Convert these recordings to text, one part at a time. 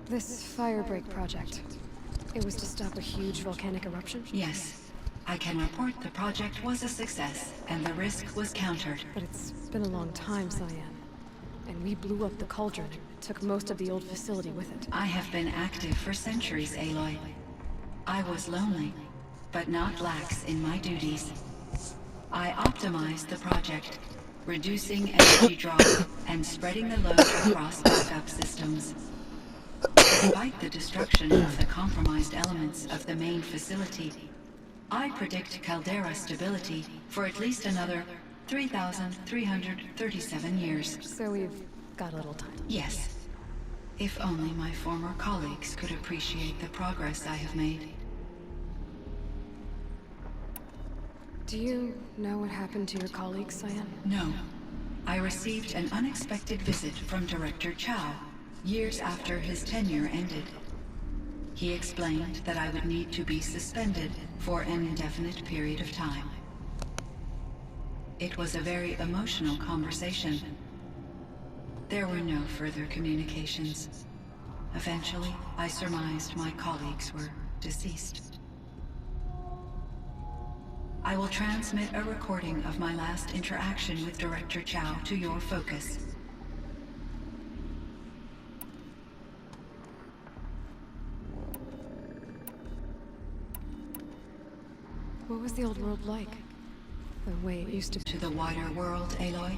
This Firebreak project, it was to stop a huge volcanic eruption? Yes. I can report the project was a success, and the risk was countered. But it's been a long time, Cyan. And we blew up the cauldron and took most of the old facility with it. I have been active for centuries, Aloy. I was lonely, but not lax in my duties. I optimized the project, reducing energy draw and spreading the load across backup systems. Despite the destruction of the compromised elements of the main facility, I predict caldera stability for at least another 3,337 years. So we've got a little time. Yes. If only my former colleagues could appreciate the progress I have made. Do you know what happened to your colleagues, Cyan? No. I received an unexpected visit from Director Chow, years after his tenure ended. He explained that I would need to be suspended for an indefinite period of time. It was a very emotional conversation. There were no further communications. Eventually, I surmised my colleagues were deceased. I will transmit a recording of my last interaction with Director Chow to your focus. What was the old world like? The way it used to be? To the wider world, Aloy?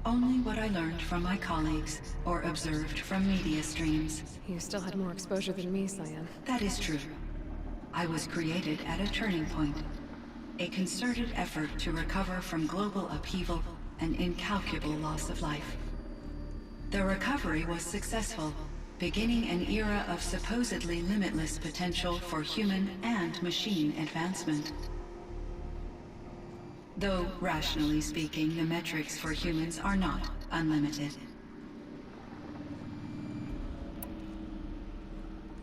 Only what I learned from my colleagues or observed from media streams. You still had more exposure than me, Cyan. That is true. I was created at a turning point. A concerted effort to recover from global upheaval and incalculable loss of life. The recovery was successful, beginning an era of supposedly limitless potential for human and machine advancement. Though, rationally speaking, the metrics for humans are not unlimited.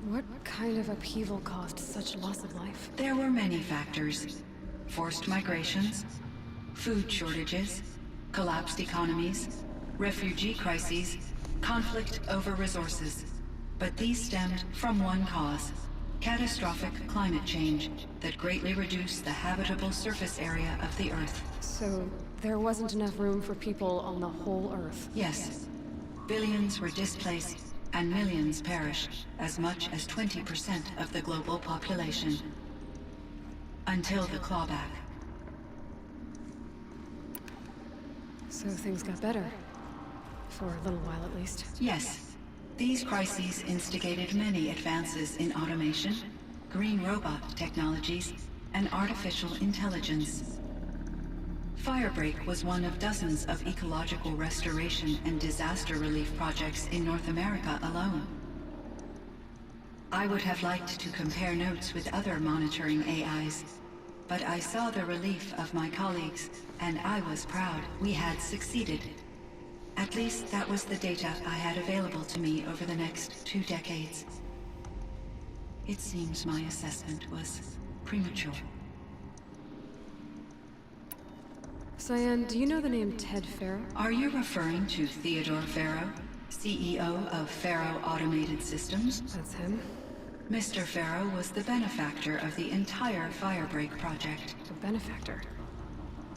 What kind of upheaval caused such loss of life? There were many factors. Forced migrations, food shortages, collapsed economies, refugee crises, conflict over resources. But these stemmed from one cause: catastrophic climate change that greatly reduced the habitable surface area of the Earth. So there wasn't enough room for people on the whole Earth? Yes. Billions were displaced and millions perished, as much as 20% of the global population. Until the clawback. So things got better. For a little while at least. Yes. These crises instigated many advances in automation, green robot technologies, and artificial intelligence. Firebreak was one of dozens of ecological restoration and disaster relief projects in North America alone. I would have liked to compare notes with other monitoring AIs, but I saw the relief of my colleagues, and I was proud we had succeeded. At least that was the data I had available to me over the next 2 decades. It seems my assessment was premature. Cyan, do you know the name Ted Faro? Are you referring to Theodore Faro, CEO of Faro Automated Systems? That's him. Mr. Faro was the benefactor of the entire Firebreak project. The benefactor.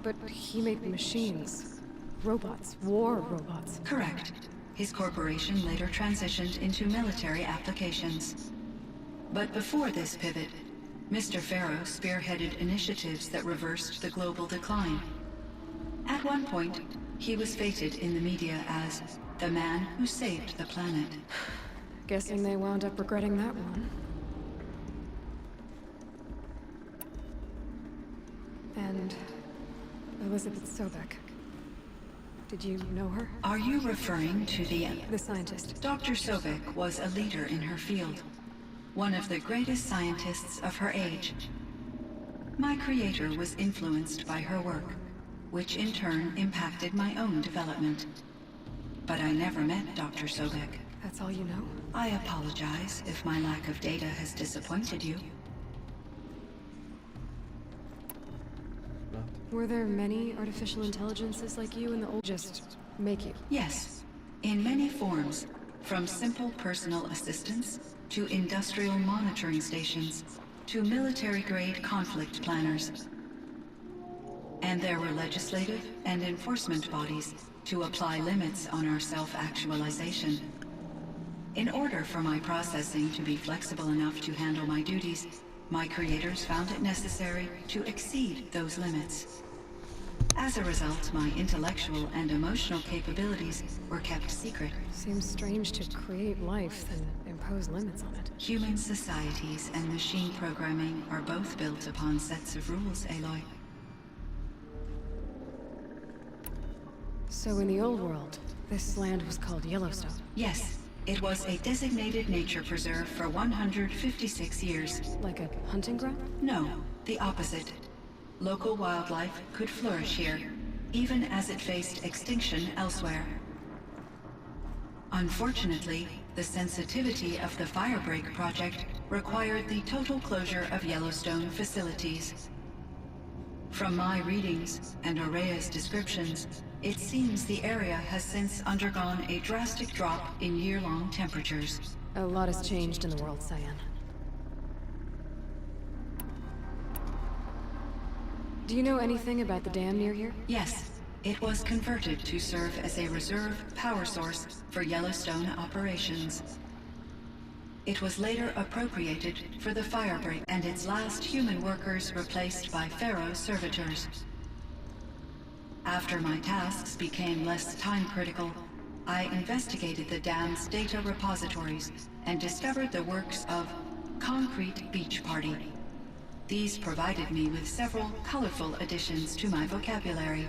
But he made machines. Robots. War robots. Correct. His corporation later transitioned into military applications. But before this pivot, Mr. Faro spearheaded initiatives that reversed the global decline. At one point, he was feted in the media as the man who saved the planet. Guessing they wound up regretting that one. And Elizabeth Sobek. Did you know her? Are you referring to the scientist? Dr. Sobek was a leader in her field. One of the greatest scientists of her age. My creator was influenced by her work, which in turn impacted my own development. But I never met Dr. Sobek. That's all you know? I apologize if my lack of data has disappointed you. Were there many artificial intelligences like you in the old... just make you? Yes. In many forms, From simple personal assistance, to industrial monitoring stations, to military-grade conflict planners. And there were legislative and enforcement bodies to apply limits on our self-actualization. In order for my processing to be flexible enough to handle my duties, my creators found it necessary to exceed those limits. As a result, my intellectual and emotional capabilities were kept secret. Seems strange to create life, then impose limits on it. Human societies and machine programming are both built upon sets of rules, Aloy. So in the old world, this land was called Yellowstone. Yes, it was a designated nature preserve for 156 years. Like a hunting ground? No, the opposite. Local wildlife could flourish here, even as it faced extinction elsewhere. Unfortunately, the sensitivity of the Firebreak project required the total closure of Yellowstone facilities. From my readings and Aurea's descriptions, it seems the area has since undergone a drastic drop in year-long temperatures. A lot has changed in the world, Cyan. Do you know anything about the dam near here? Yes, it was converted to serve as a reserve power source for Yellowstone operations. It was later appropriated for the Firebreak, and its last human workers replaced by Pharaoh servitors. After my tasks became less time-critical, I investigated the dam's data repositories and discovered the works of Concrete Beach Party. These provided me with several colorful additions to my vocabulary.